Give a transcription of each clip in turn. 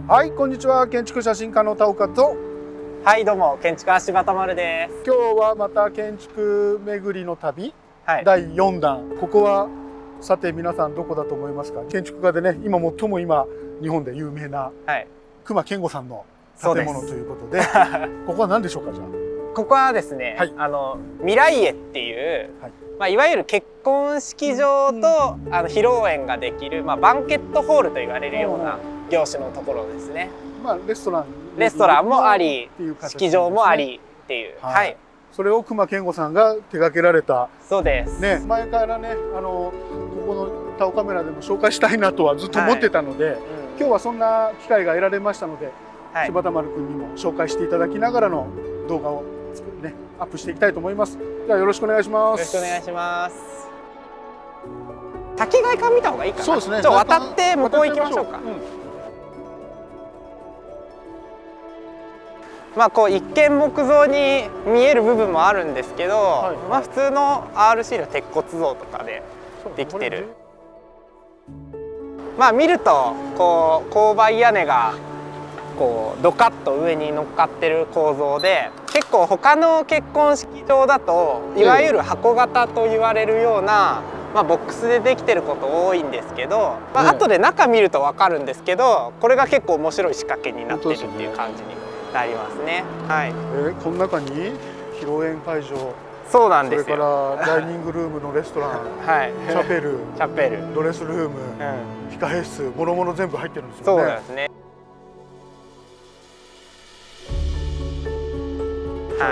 はい、こんにちは。建築写真家の田岡と。はい、どうも建築家柴田丸です。今日はまた建築巡りの旅、はい、第4弾。ここはさて皆さんどこだと思いますか？建築家でね、今日本で有名な隈研吾さんの建物ということで、ここは何でしょうか？じゃあここはですね、はい、未来絵っていう、はい、いわゆる結婚式場と披露宴ができる、バンケットホールと言われるような業種のところですね。レストランもあり、式場もありっていう、はい、それを隈研吾さんが手掛けられた。そうですね。前からね、ここの田岡カメラでも紹介したいなとはずっと思ってたので、今日はそんな機会が得られましたので、柴田丸君にも紹介していただきながらの動画をね、アップしていきたいと思います。ではよろしくお願いします。よろしくお願いします。滝外観見た方がいいかな。そうですね。渡って向こう行きましょうか。こう一見木造に見える部分もあるんですけど、普通の RC の鉄骨造とかでできてる。見るとこう勾配屋根がこうドカッと上に乗っかってる構造で、結構他の結婚式場だといわゆる箱型と言われるような、ボックスでできてること多いんですけど、後で中見ると分かるんですけど、これが結構面白い仕掛けになってるっていう感じになりますね。はい。この中に披露宴会場、そうなんですよ。それからダイニングルームのレストラン、はい、チャペル、ドレスルーム、控え室、もろもろ全部入ってるんですよね。そうですね。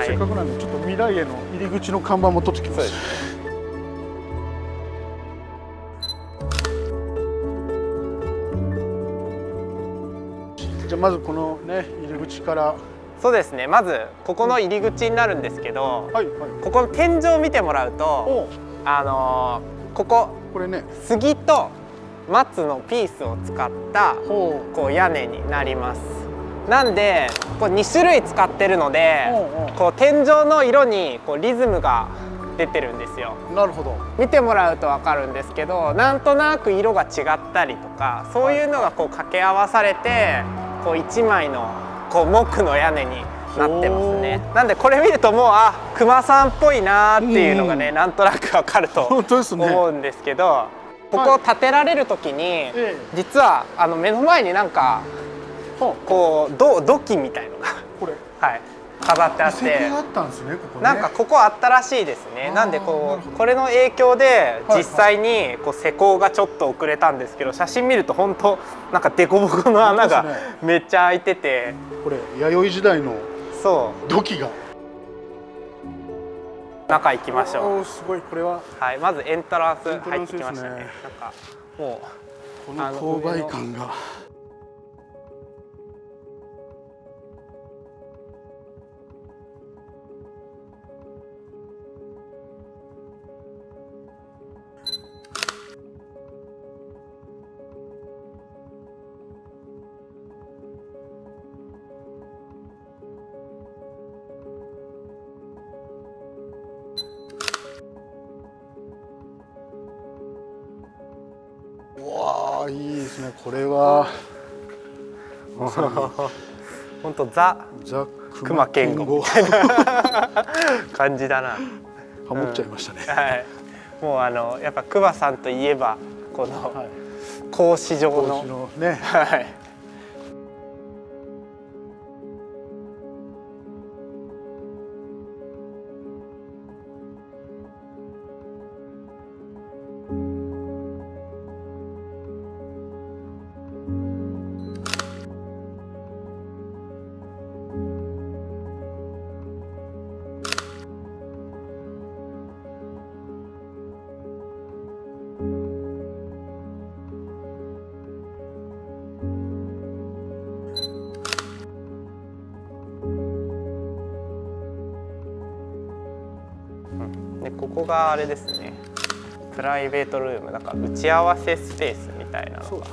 せっかくなんでちょっと未来への入り口の看板も取ってきます。じゃあまずこのね入り口から。そうですね。まずここの入り口になるんですけど、ここの天井を見てもらうと、これね、杉と松のピースを使ったこう屋根になります。なんでこう2種類使ってるので、こう天井の色にこうリズムが出てるんですよ。なるほど。見てもらうと分かるんですけど、なんとなく色が違ったりとか、そういうのがこう掛け合わされて、こう一枚のこう木の屋根になってますね。なんでこれ見るともう隈さんっぽいなっていうのがね、なんとなく分かると思うんですけど、ここを建てられる時に実は目の前になんかこう土器みたいのが飾ってあって、なんかここあったらしいですね。なんでこれの影響で実際にこう施工がちょっと遅れたんですけど、写真見ると本当なんか凸凹の穴がめっちゃ開いてて、これ弥生時代の土器が。中行きましょう。すごい。これはまずエントランス入ってきましたね。なんかもうこの勾配感が。わあ、いいですね。これは本当ザ隈研吾みたいな感じだな。ハモっちゃいましたね。はい。もうやっぱ隈さんといえばこの格子状のね。はい。でここがあれですね、プライベートルーム、なんか打ち合わせスペースみたいなのが。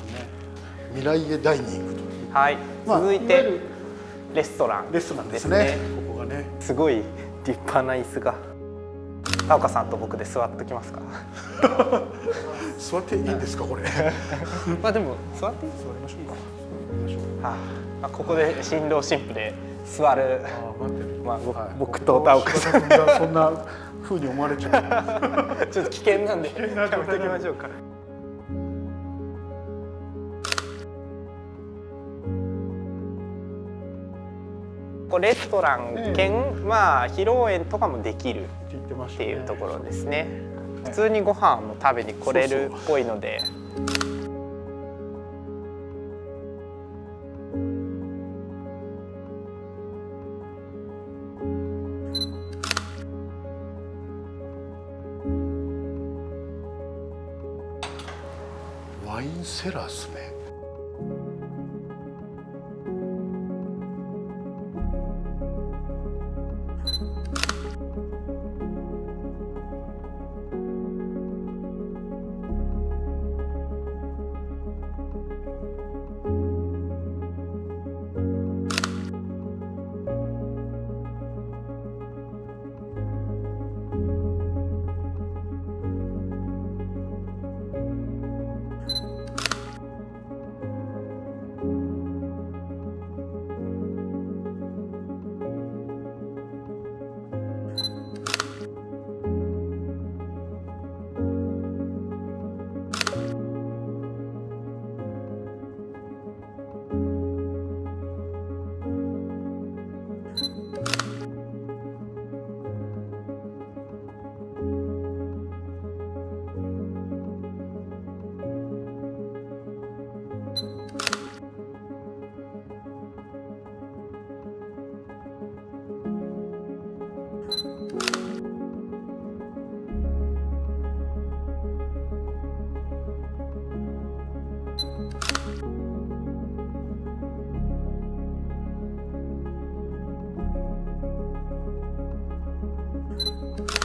未来へダイニングと。はい。続いてレストランですね。ここがね。すごい立派な椅子が。田岡さんと僕で座っときますか。座っていいんですかこれ。まあでも座っていい。座りましょうか。座りましょう。はあ、ここで新郎新婦で座る。待ってる。まあ、はい、僕と田岡さんがそんな風に思われちゃう。ちょっと危険なんでやめておきましょうか。こうレストラン兼、まあ披露宴とかもできるっていうところですね。普通にご飯も食べに来れるっぽいので。ワインセラーですね。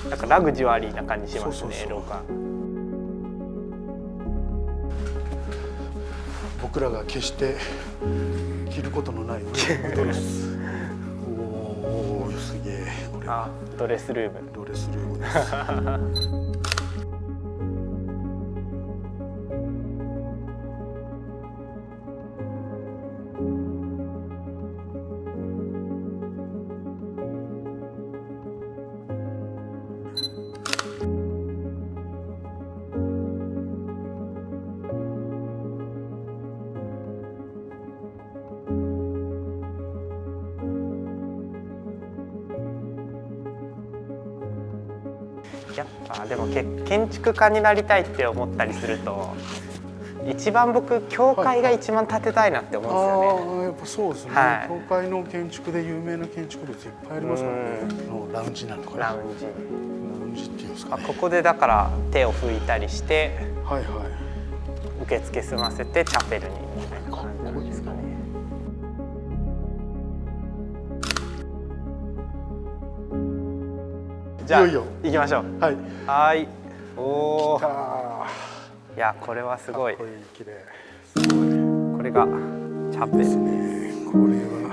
なんかラグジュアリーな感じしますね、廊下。僕らが決して着ることのないドレス。おお、すげえ。これはドレスルーム。ドレスルームです。やっぱでも建築家になりたいって思ったりすると、一番僕教会が一番建てたいなって思うんですよね。やっぱそうですね。はい、教会の建築で有名な建築物いっぱいありますからね。ラウンジなのかな。ラウンジっていうんですかね。ここでだから手を拭いたりして、はいはい。受付済ませてチャペルにみたいな感じなんですかね。じゃあ行きましょう。はい。はい。おお。いや、これはすごい。綺麗。これがチャペルですね。これは。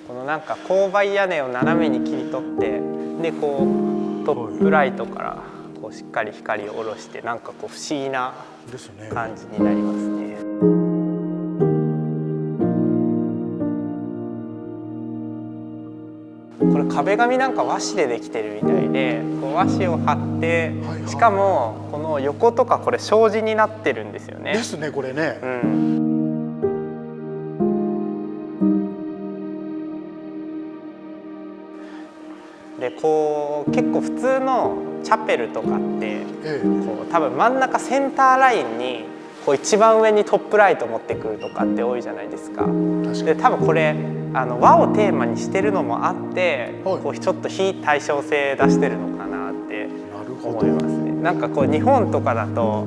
このなんか勾配屋根を斜めに切り取って、でこうトップライトからこうしっかり光を下ろして、なんかこう不思議な感じになりますね。これ壁紙なんか和紙でできてるみたいで、こう和紙を貼って、しかもこの横とかこれ障子になってるんですよね。ですね、これね。うん。でこう結構普通のチャペルとかって、こう多分真ん中センターラインにこう一番上にトップライト持ってくるとかって多いじゃないですか。で多分これ和をテーマにしてるのもあって、こうちょっと非対称性出してるのかなって思いますね。なんかこう日本とかだと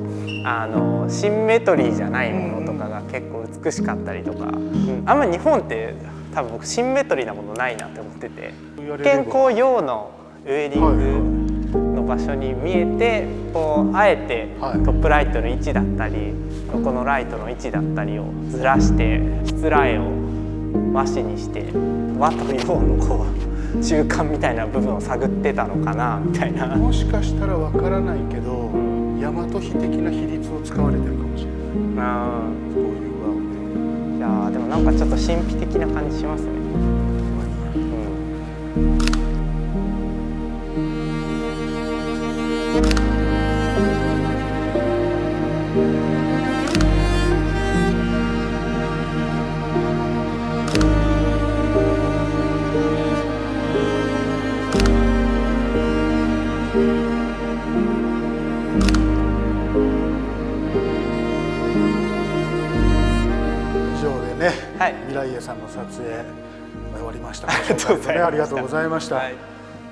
シンメトリーじゃないものとかが結構美しかったりとか、あんまり日本って多分僕シンメトリーなものないなって思ってて、一見こう洋のウェディングの場所に見えて、こうあえてトップライトの位置だったり横のライトの位置だったりをずらして、しつらえを和紙にして和と洋のこう中間みたいな部分を探ってたのかなみたいな。もしかしたらわからないけど、大和比的な比率を使われてるかもしれない。そういう和をね。いやでもなんかちょっと神秘的な感じしますね。はい、未来絵さんの撮影終わりました。ありがとうございました。ありがとうございました。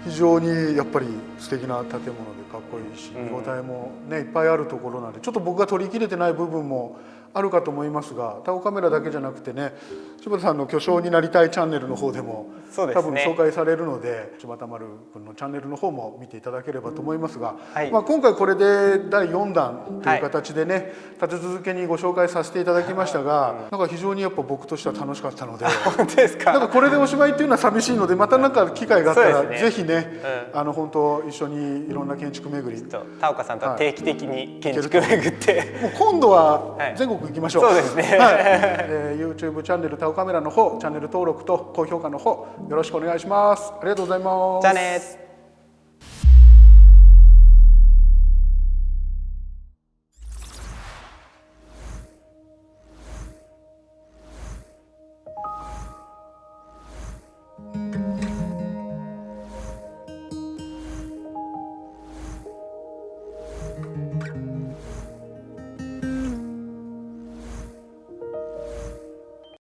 非常にやっぱり素敵な建物でかっこいいし、見応えもねいっぱいあるところなんで、ちょっと僕が取り切れてない部分もあるかと思いますが、タオカメラだけじゃなくてね、柴田さんの巨匠になりたいチャンネルの方でも多分紹介されるので、柴田丸君のチャンネルの方も見ていただければと思いますが、まあ今回これで第4弾という形でね、立て続けにご紹介させていただきましたが、なんか非常にやっぱ僕としては楽しかったので、本当ですか。なんかこれでおしまいっていうのは寂しいので、またなんか機会があったらぜひね、本当一緒にいろんな建築巡り、田岡さんと定期的に建築巡って、もう今度は全国行きましょう。そうですね。YouTube チャンネルタオカメラの方、チャンネル登録と高評価の方よろしくお願いします。ありがとうございます。じゃあね。